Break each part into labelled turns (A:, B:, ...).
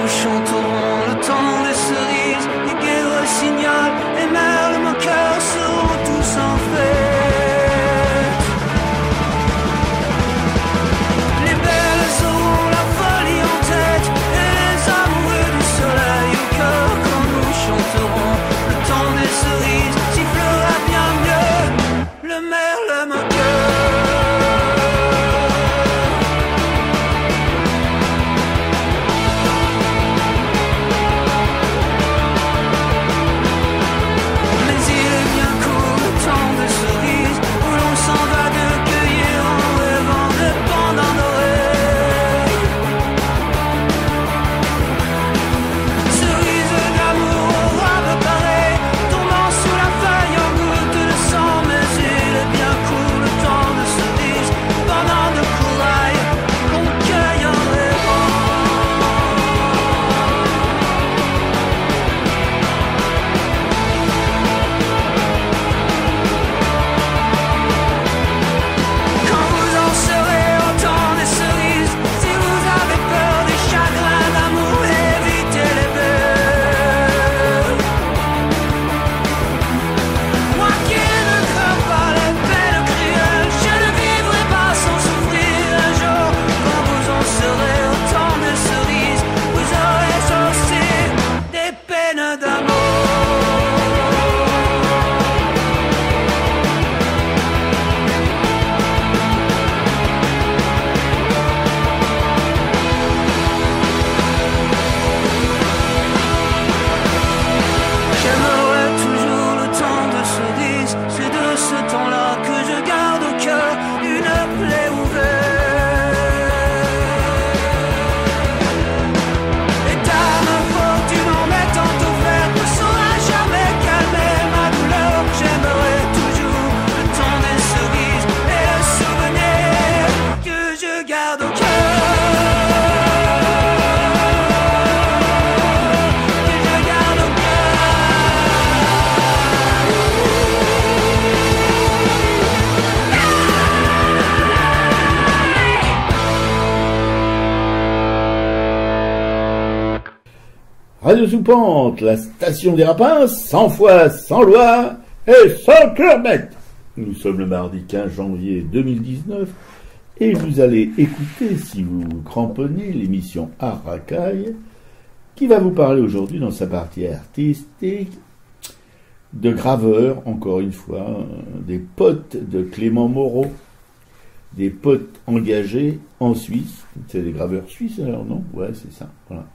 A: nous chanterons le temps des cerises, les gueux rossignols, les merles moqueurs seront tous en fête. Les belles auront la folie en tête, et les amoureux du soleil au cœur quand nous chanterons le temps des cerises, sifflera bien mieux le merle moqueur.
B: Radio Soupente, la station des rapins, 100 fois, sans loi et sans kilomètres. Nous sommes le mardi 15 janvier 2019 et vous allez écouter, si vous vous cramponnez, l'émission Art Racaille qui va vous parler aujourd'hui dans sa partie artistique de graveurs, encore une fois, des potes de Clément Moreau, des potes engagés en Suisse. C'est des graveurs suisses alors, non? Ouais, c'est ça, voilà.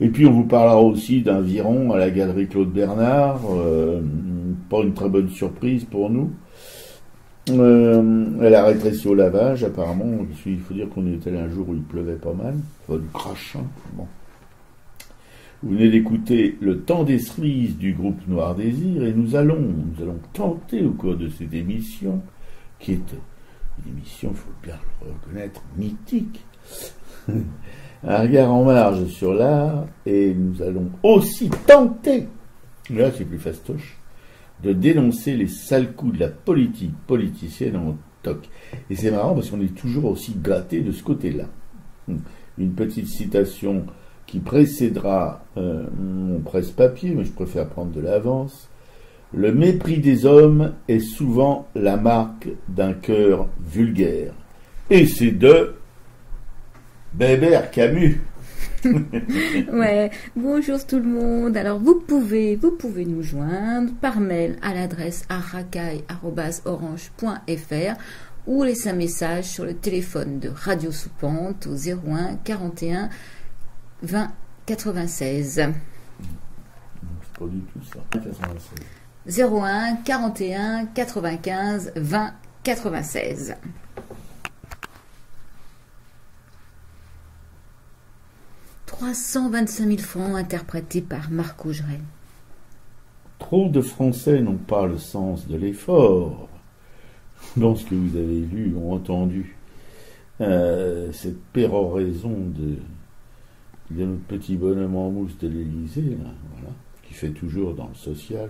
B: Et puis on vous parlera aussi d'un viron à la galerie Claude Bernard, pas une très bonne surprise pour nous. Elle a rétréci au lavage apparemment, il faut dire qu'on est allé un jour où il pleuvait pas mal, enfin du crachin. Bon. Vous venez d'écouter Le Temps des cerises du groupe Noir Désir et nous allons tenter au cours de cette émission, qui est une émission, il faut bien le reconnaître, mythique, un regard en marge sur l'art, et nous allons aussi tenter, là c'est plus fastoche, de dénoncer les sales coups de la politique politicienne en toc. Et c'est marrant parce qu'on est toujours aussi gâté de ce côté-là. Une petite citation qui précédera mon presse-papier, mais je préfère prendre de l'avance. Le mépris des hommes est souvent la marque d'un cœur vulgaire. Et c'est de Bébert Camus.
C: Ouais, bonjour tout le monde. Alors vous pouvez nous joindre par mail à l'adresse arracaille@orange.fr ou laisser un message sur le téléphone de Radio Soupente au 01 41 20 96.
B: C'est pas du tout ça.
C: 01 41 95 20 96. « 325 000 francs interprétés par Marc Augeret. »
B: Trop de Français n'ont pas le sens de l'effort. Dans ce que vous avez lu ou entendu, cette péroraison de notre petit bonhomme en mousse de l'Élysée, voilà, qui fait toujours dans le social.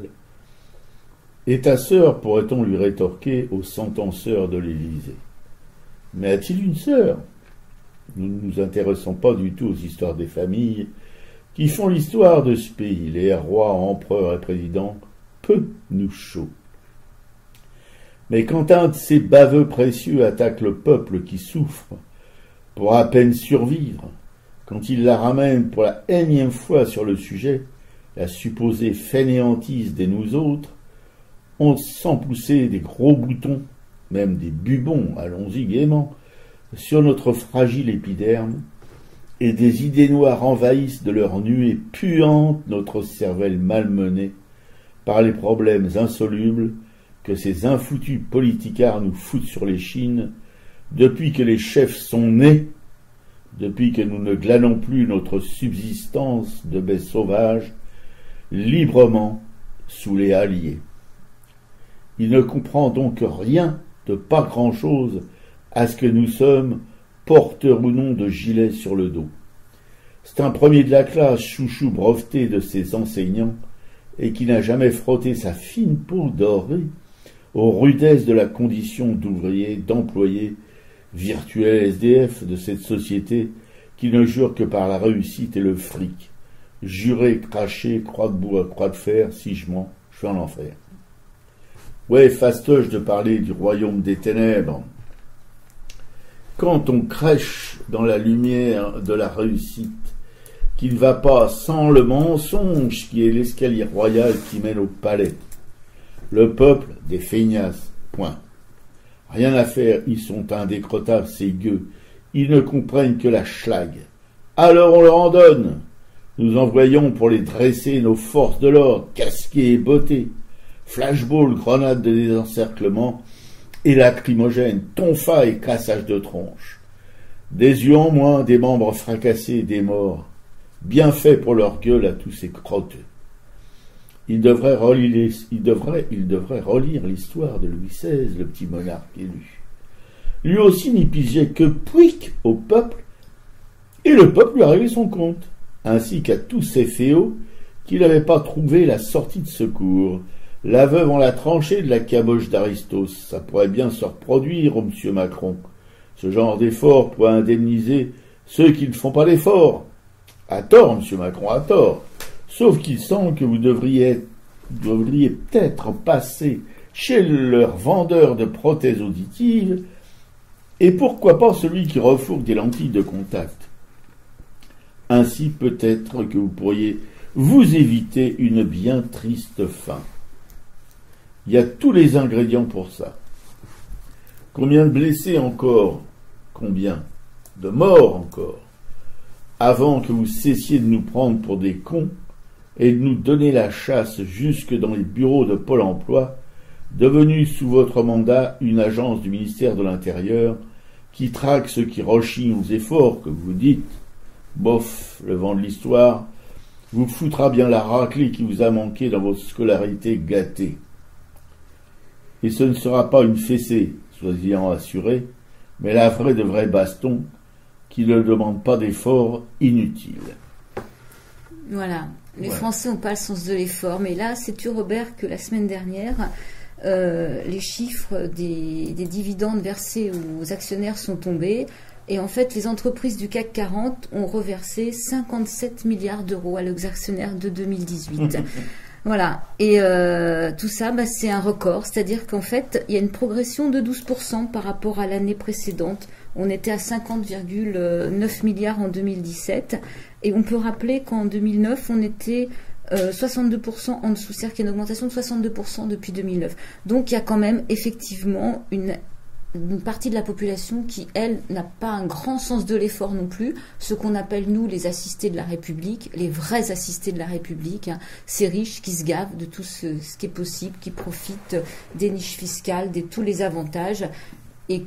B: Et ta sœur, pourrait-on lui rétorquer au sentenceur de l'Élysée. Mais a-t-il une sœur? Nous ne nous intéressons pas du tout aux histoires des familles, qui font l'histoire de ce pays, les rois, empereurs et présidents, peu nous chaud. Mais quand un de ces baveux précieux attaque le peuple qui souffre pour à peine survivre, quand il la ramène pour la énième fois sur le sujet, la supposée fainéantise des nous autres, on sent pousser des gros boutons, même des bubons, allons-y gaiement, sur notre fragile épiderme, et des idées noires envahissent de leur nuée puante notre cervelle malmenée par les problèmes insolubles que ces infoutus politicards nous foutent sur les chines depuis que les chefs sont nés, depuis que nous ne glanons plus notre subsistance de baies sauvages librement sous les halliers. Il ne comprend donc rien de pas grand-chose à ce que nous sommes, porteurs ou non de gilets sur le dos. C'est un premier de la classe, chouchou breveté de ses enseignants, et qui n'a jamais frotté sa fine peau dorée aux rudesses de la condition d'ouvrier, d'employé, virtuel SDF de cette société qui ne jure que par la réussite et le fric. Jurer, cracher, croix de bois, croix de fer, si je mens, je suis en enfer. Ouais, fastoche de parler du royaume des ténèbres. Quand on crèche dans la lumière de la réussite, qui ne va pas sans le mensonge qui est l'escalier royal qui mène au palais. Le peuple, des feignasses, point. Rien à faire, ils sont indécrottables, ces gueux. Ils ne comprennent que la schlag. Alors on leur en donne. Nous envoyons pour les dresser nos forces de l'ordre, casquées et bottées. Flashball, grenades de désencerclement et lacrymogènes, tonfa et cassage de tronche. Des yeux en moins, des membres fracassés, des morts. Bien fait pour leur gueule à tous ces crotteux. Il devrait relire l'histoire de Louis XVI, le petit monarque élu. Lui aussi n'y pigeait que pouic au peuple, et le peuple lui a réglé son compte, ainsi qu'à tous ces féaux qui n'avaient pas trouvé la sortie de secours. La veuve en la tranchée de la caboche d'Aristos, ça pourrait bien se reproduire au monsieur Macron. Ce genre d'effort pourrait indemniser ceux qui ne font pas d'effort. À tort, monsieur Macron, à tort. Sauf qu'il semble que vous devriez peut-être passer chez leur vendeur de prothèses auditives, et pourquoi pas celui qui refourgue des lentilles de contact. Ainsi peut-être que vous pourriez vous éviter une bien triste fin. Il y a tous les ingrédients pour ça. Combien de blessés encore? Combien de morts encore? Avant que vous cessiez de nous prendre pour des cons et de nous donner la chasse jusque dans les bureaux de Pôle emploi, devenus sous votre mandat une agence du ministère de l'Intérieur qui traque ceux qui rechignent aux efforts que vous dites. Bof, le vent de l'histoire vous foutra bien la raclée qui vous a manqué dans votre scolarité gâtée. Et ce ne sera pas une fessée, soyez-en assurés, mais la vraie de vraie baston qui ne demande pas d'efforts inutiles.
C: Voilà, les Français n'ont pas le sens de l'effort, mais là, sais-tu Robert que la semaine dernière, les chiffres des dividendes versés aux actionnaires sont tombés, et en fait, les entreprises du CAC 40 ont reversé 57 milliards d'euros à leurs actionnaires de 2018. Voilà, et tout ça, c'est un record, c'est-à-dire qu'en fait, il y a une progression de 12% par rapport à l'année précédente. On était à 50,9 milliards en 2017, et on peut rappeler qu'en 2009, on était 62% en dessous, c'est-à-dire qu'il y a une augmentation de 62% depuis 2009. Donc il y a quand même effectivement une partie de la population qui, elle, n'a pas un grand sens de l'effort non plus, ce qu'on appelle, nous, les assistés de la République, les vrais assistés de la République, hein, ces riches qui se gavent de tout ce qui est possible, qui profitent des niches fiscales, de tous les avantages, et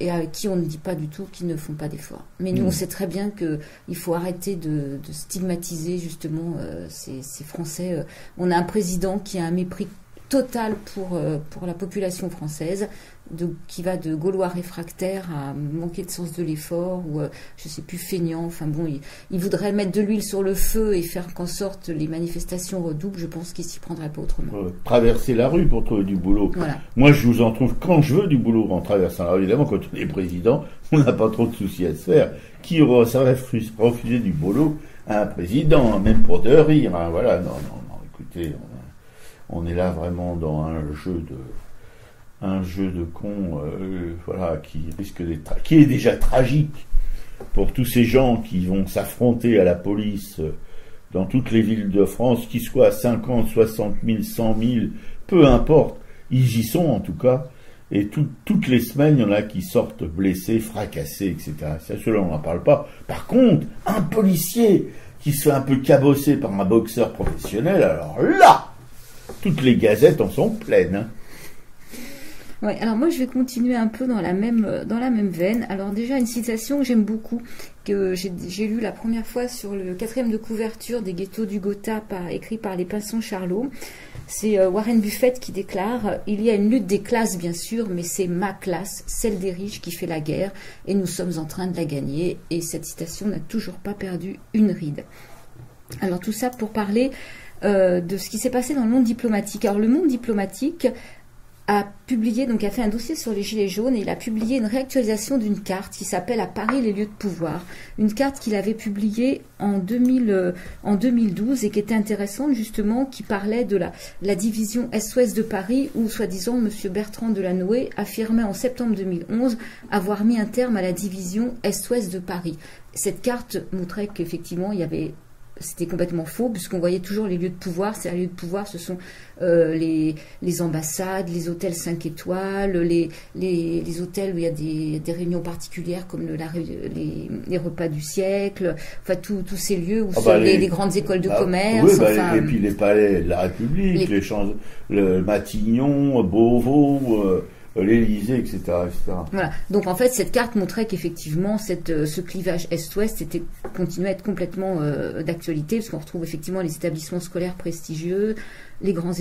C: à qui on ne dit pas du tout qu'ils ne font pas d'efforts. Mais nous, on sait très bien qu'il faut arrêter de stigmatiser justement ces Français. On a un président qui a un mépris total pour la population française, qui va de Gaulois réfractaires à manquer de sens de l'effort, ou je sais plus, feignant. Enfin bon, il voudrait mettre de l'huile sur le feu et faire qu'en sorte les manifestations redoublent. Je pense qu'il s'y prendrait pas autrement.
B: Traverser la rue pour trouver du boulot.
C: Voilà.
B: Moi, je vous en trouve quand je veux du boulot en traversant la rue. Évidemment, quand on est président, on n'a pas trop de soucis à se faire. Qui aurait refuser du boulot un président, même pour de rire, hein, voilà, non, écoutez, on est là vraiment dans un jeu de con, voilà, qui risque d'être, qui est déjà tragique pour tous ces gens qui vont s'affronter à la police dans toutes les villes de France, qu'ils soient à 50, 60 000, 100 000, peu importe, ils y sont en tout cas, et toutes les semaines, il y en a qui sortent blessés, fracassés, etc. Ça, cela, on n'en parle pas. Par contre, un policier qui se fait un peu cabosser par un boxeur professionnel, alors là, toutes les gazettes en sont pleines, hein.
C: Ouais, alors moi je vais continuer un peu dans la même veine. Alors déjà une citation que j'aime beaucoup, que j'ai lu la première fois sur le 4e de couverture des Ghettos du Gotha, écrit par les Pinson-Charlot. C'est Warren Buffett qui déclare « Il y a une lutte des classes bien sûr, mais c'est ma classe, celle des riches qui fait la guerre, et nous sommes en train de la gagner. » Et cette citation n'a toujours pas perdu une ride. Alors tout ça pour parler de ce qui s'est passé dans le monde diplomatique. Alors le monde diplomatique a publié, donc a fait un dossier sur les Gilets jaunes, et il a publié une réactualisation d'une carte qui s'appelle « À Paris, les lieux de pouvoir ». Une carte qu'il avait publiée en 2012 et qui était intéressante justement, qui parlait de la division Est-Ouest de Paris, où soi-disant M. Bertrand Delanoë affirmait en septembre 2011 avoir mis un terme à la division Est-Ouest de Paris. Cette carte montrait qu'effectivement il y avait... C'était complètement faux, puisqu'on voyait toujours les lieux de pouvoir. Ces lieux de pouvoir, ce sont les ambassades, les hôtels 5 étoiles, les hôtels où il y a des réunions particulières, comme les repas du siècle, enfin tous ces lieux où sont les grandes écoles de commerce.
B: Oui, et puis les palais de la République, le Matignon, Beauvau... l'Élysée, etc., etc.
C: Voilà. Donc en fait, cette carte montrait qu'effectivement, ce clivage Est-Ouest continuait à être complètement d'actualité, parce qu'on retrouve effectivement les établissements scolaires prestigieux, les grandes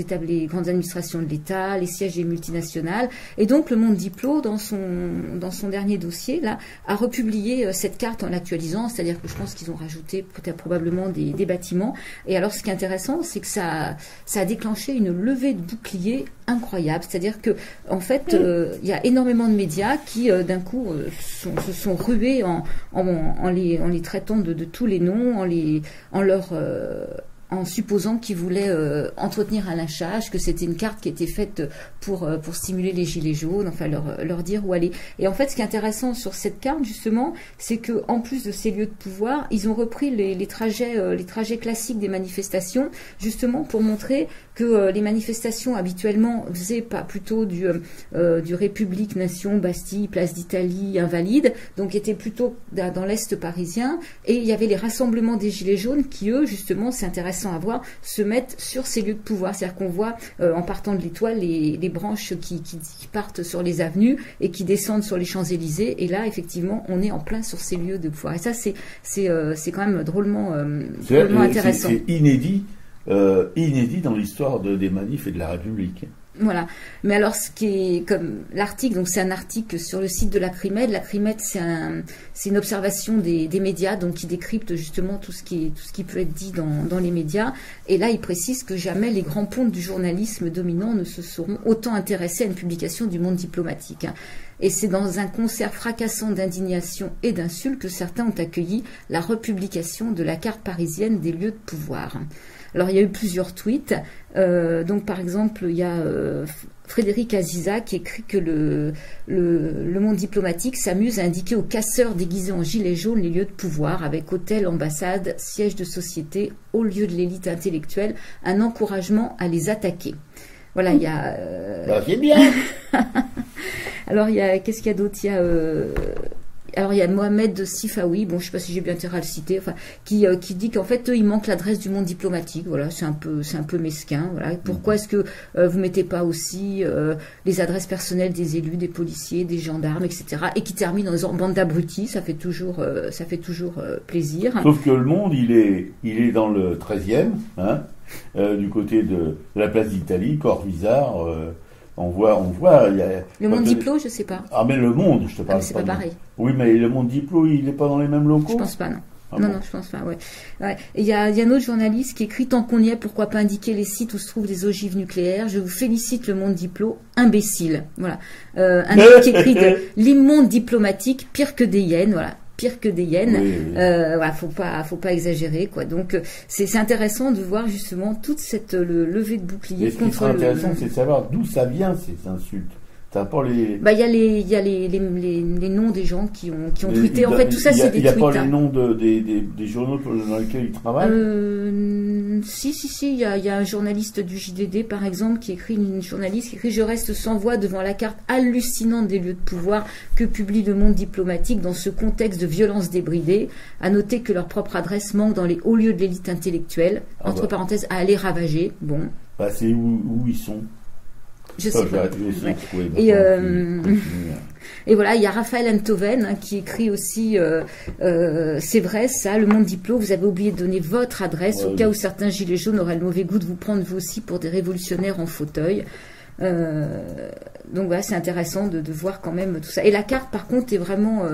C: administrations de l'État, les sièges des multinationales. Et donc le Monde Diplo, dans son dernier dossier, là, a republié cette carte en l'actualisant, c'est-à-dire que je pense qu'ils ont rajouté peut-être probablement des bâtiments. Et alors ce qui est intéressant, c'est que ça a déclenché une levée de boucliers incroyable. C'est-à-dire que en fait, il y a énormément de médias qui d'un coup se sont rués en les traitant de tous les noms, en supposant qu'ils voulaient entretenir un lynchage, que c'était une carte qui était faite pour stimuler les gilets jaunes, enfin leur dire où aller. Et en fait, ce qui est intéressant sur cette carte, justement, c'est que en plus de ces lieux de pouvoir, ils ont repris les trajets classiques des manifestations, justement pour montrer que les manifestations habituellement faisaient pas plutôt du République, Nation, Bastille, Place d'Italie, Invalides, donc étaient plutôt dans l'Est parisien, et il y avait les rassemblements des gilets jaunes qui, eux, justement, c'est intéressant à voir, se mettent sur ces lieux de pouvoir. C'est-à-dire qu'on voit, en partant de l'Étoile, les branches qui partent sur les avenues et qui descendent sur les Champs-Élysées, et là, effectivement, on est en plein sur ces lieux de pouvoir. Et ça, c'est quand même drôlement intéressant.
B: C'est inédit dans l'histoire des manifs et de la République.
C: Voilà. Mais alors, ce qui est comme l'article, donc c'est un article sur le site de l'Acrimed. L'Acrimed, c'est une observation des médias, donc qui décrypte justement tout ce qui peut être dit dans les médias. Et là, il précise que jamais les grands pontes du journalisme dominant ne se seront autant intéressés à une publication du Monde diplomatique. Et c'est dans un concert fracassant d'indignation et d'insultes que certains ont accueilli la republication de la carte parisienne des lieux de pouvoir. Alors, il y a eu plusieurs tweets. Donc, par exemple, il y a Frédéric Aziza qui écrit que le Monde diplomatique s'amuse à indiquer aux casseurs déguisés en gilets jaunes les lieux de pouvoir, avec hôtels, ambassades, sièges de société, haut lieu de l'élite intellectuelle, un encouragement à les attaquer. Voilà, il y a...
B: c'est bien.
C: Alors, qu'est-ce qu'il y a d'autre? Alors il y a Mohamed Sifawi, bon je sais pas si j'ai bien intérêt à le citer, enfin qui dit qu'en fait il manque l'adresse du Monde diplomatique. Voilà, c'est un peu mesquin. Voilà, pourquoi est-ce que vous mettez pas aussi les adresses personnelles des élus, des policiers, des gendarmes, etc. Et qui termine en bande d'abrutis, ça fait toujours plaisir.
B: Sauf que le Monde il est dans le 13e, hein, du côté de la place d'Italie, Corvisart. On voit.
C: Le Monde Diplo, je sais pas.
B: Ah, mais le Monde, je te parle.
C: C'est pas pareil.
B: Oui, mais le Monde Diplo, il n'est pas dans les mêmes locaux?
C: Je pense pas, non. Non, je pense pas, ouais. Et il y a un autre journaliste qui écrit: tant qu'on y est, pourquoi pas indiquer les sites où se trouvent des ogives nucléaires? Je vous félicite, le Monde Diplo, imbécile. Voilà. Un autre qui écrit l'immonde diplomatique, pire que des hyènes, voilà. pire que des hyènes.
B: Oui, oui.
C: Voilà, faut pas exagérer, quoi. Donc, c'est intéressant de voir justement toute cette levée de bouclier
B: Et ce qui sera intéressant, c'est de savoir d'où ça vient, ces insultes. T'as pas les...
C: Bah, il y a les noms des gens qui ont tweeté. En fait, tout ça, c'est des tweets.
B: Il n'y a pas les noms des journaux dans lesquels ils travaillent?
C: Si, il y a un journaliste du JDD, par exemple, une journaliste qui écrit « Je reste sans voix devant la carte hallucinante des lieux de pouvoir que publie le monde diplomatique dans ce contexte de violence débridée. À noter que leur propre adresse manque dans les hauts lieux de l'élite intellectuelle. Entre parenthèses, à aller ravager. » Bon.
B: Bah, c'est où ils sont.
C: Je sais pas.
B: Ouais.
C: Et voilà, il y a Raphaël Enthoven qui écrit aussi c'est vrai ça, le monde diplo, vous avez oublié de donner votre adresse au cas où certains gilets jaunes auraient le mauvais goût de vous prendre vous aussi pour des révolutionnaires en fauteuil. Donc voilà, c'est intéressant de voir quand même tout ça. Et la carte, par contre, est vraiment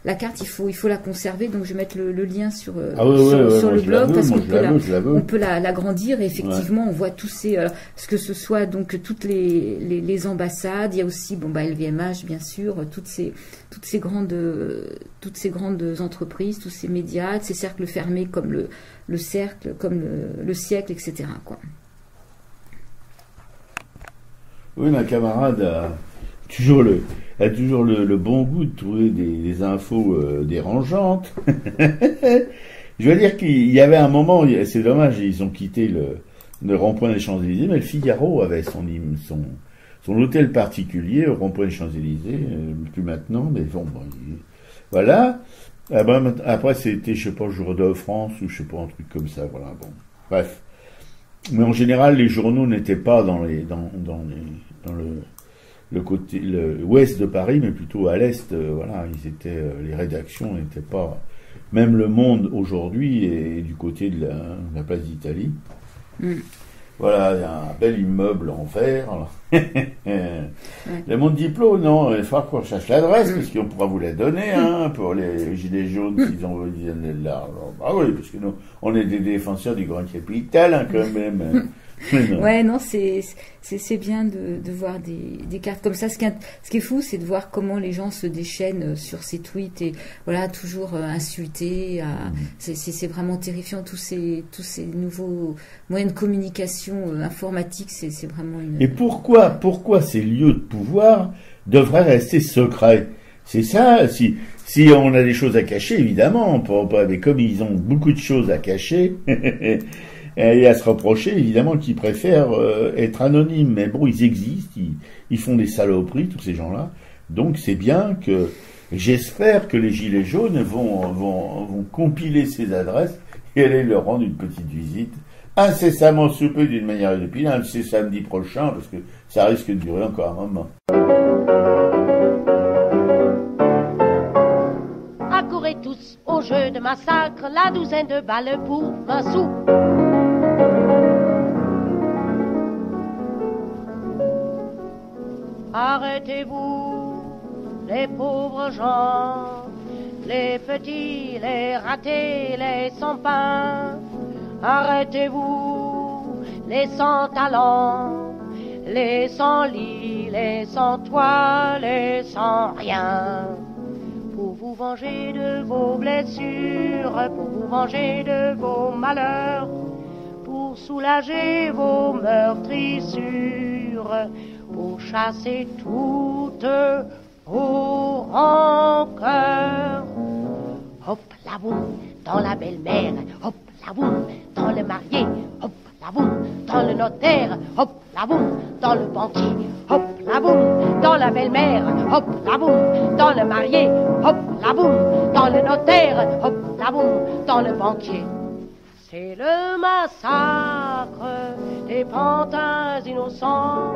C: la carte. Il faut la conserver. Donc je vais mettre le lien sur le blog parce qu'on peut l'agrandir. Et effectivement, on voit tous ces, que ce soit donc toutes les ambassades. Il y a aussi LVMH bien sûr, toutes ces grandes entreprises, tous ces médias, ces cercles fermés comme le cercle, comme le siècle, etc. quoi.
B: Oui, ma camarade a toujours le bon goût de trouver des infos dérangeantes. Je veux dire qu'il y avait un moment, c'est dommage, ils ont quitté le rond-point des Champs-Élysées, mais le Figaro avait son hôtel particulier au rond-point des Champs-Élysées, plus maintenant, mais bon, voilà. Après, c'était, je sais pas, Jour de France, ou je sais pas, un truc comme ça, voilà, bon. Bref. Mais en général, les journaux n'étaient pas dans le côté, l'ouest de Paris, mais plutôt à l'est. Voilà, les rédactions n'étaient pas. Même Le Monde aujourd'hui est du côté de la place d'Italie. Voilà, il y a un bel immeuble en verre. Le Monde Diplo, non, il faudra qu'on cherche l'adresse, parce qu'on pourra vous la donner, pour les gilets jaunes, s'ils ont besoin de l'argent. Ah oui, parce que nous, on est des défenseurs du grand capital, quand même.
C: Ouais, non, c'est bien de voir des cartes comme ça. Ce qui est fou, c'est de voir comment les gens se déchaînent sur ces tweets et voilà, toujours insultés. C'est vraiment terrifiant, tous ces nouveaux moyens de communication informatique. C'est vraiment une.
B: Et pourquoi ces lieux de pouvoir devraient rester secrets? C'est ça. Si on a des choses à cacher, évidemment, mais comme ils ont beaucoup de choses à cacher. Et à se reprocher, évidemment, qu'ils préfèrent être anonymes. Mais bon, ils existent, ils font des saloperies, tous ces gens-là. Donc c'est bien que, j'espère que les Gilets jaunes vont compiler ces adresses et aller leur rendre une petite visite incessamment sous peu d'une manière inopinable. C'est samedi prochain, parce que ça risque de durer encore un moment.
D: Accourez tous au jeu de massacre, la douzaine de balles pour 20 sous. Arrêtez-vous, les pauvres gens, les petits, les ratés, les sans-pain. Arrêtez-vous, les sans-talent, les sans-lit, les sans-toit, les sans-rien. Pour vous venger de vos blessures, pour vous venger de vos malheurs, pour soulager vos meurtrissures, pour chasser toutes vos rancœurs. Hop la boum dans la belle-mère, hop la boum dans le marié, hop la boum dans le notaire, hop la boum dans le banquier, hop la boum dans la belle-mère, hop la boum dans le marié, hop la boum dans le notaire, hop la boum dans le banquier. C'est le massacre des pantins innocents.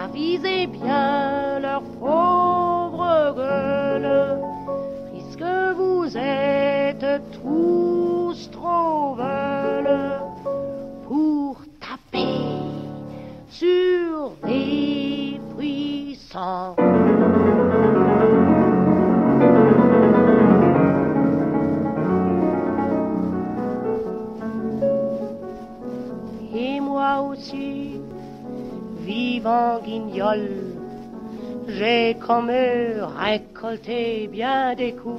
D: Avisez bien leurs pauvres gueules, puisque vous êtes tous trop veules pour taper sur des puissants. Et moi aussi, vivant guignol, j'ai comme eux récolté bien des coups.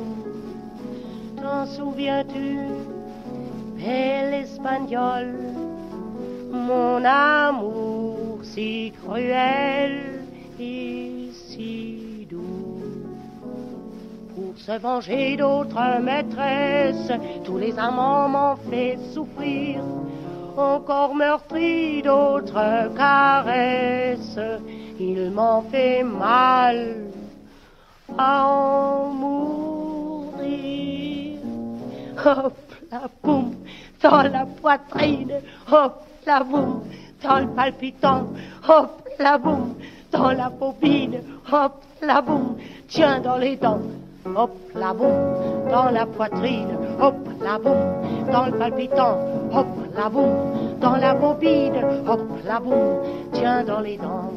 D: T'en souviens-tu, belle espagnole, mon amour si cruel et si doux? Pour se venger d'autres maîtresses, tous les amants m'ont fait souffrir. Encore meurtri d'autres caresses, ils m'ont fait mal à en mourir. Hop la boum dans la poitrine, hop la boum dans le palpitant, hop la boum dans la bobine, hop la boum, tiens dans les dents. Hop la boum dans la poitrine, hop la boum dans le palpitant, hop la boum dans la bobine, hop la boum, tiens dans les dents.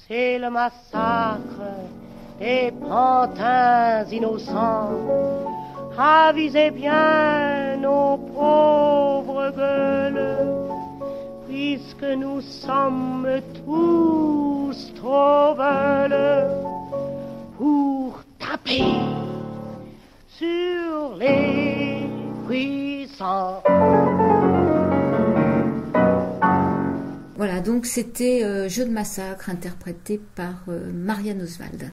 D: C'est le massacre des pantins innocents. Avisez bien nos pauvres gueules, puisque nous sommes tous trop veules pour taper sur les puissants.
C: Voilà, donc c'était Jeu de massacre interprété par Marianne Oswald.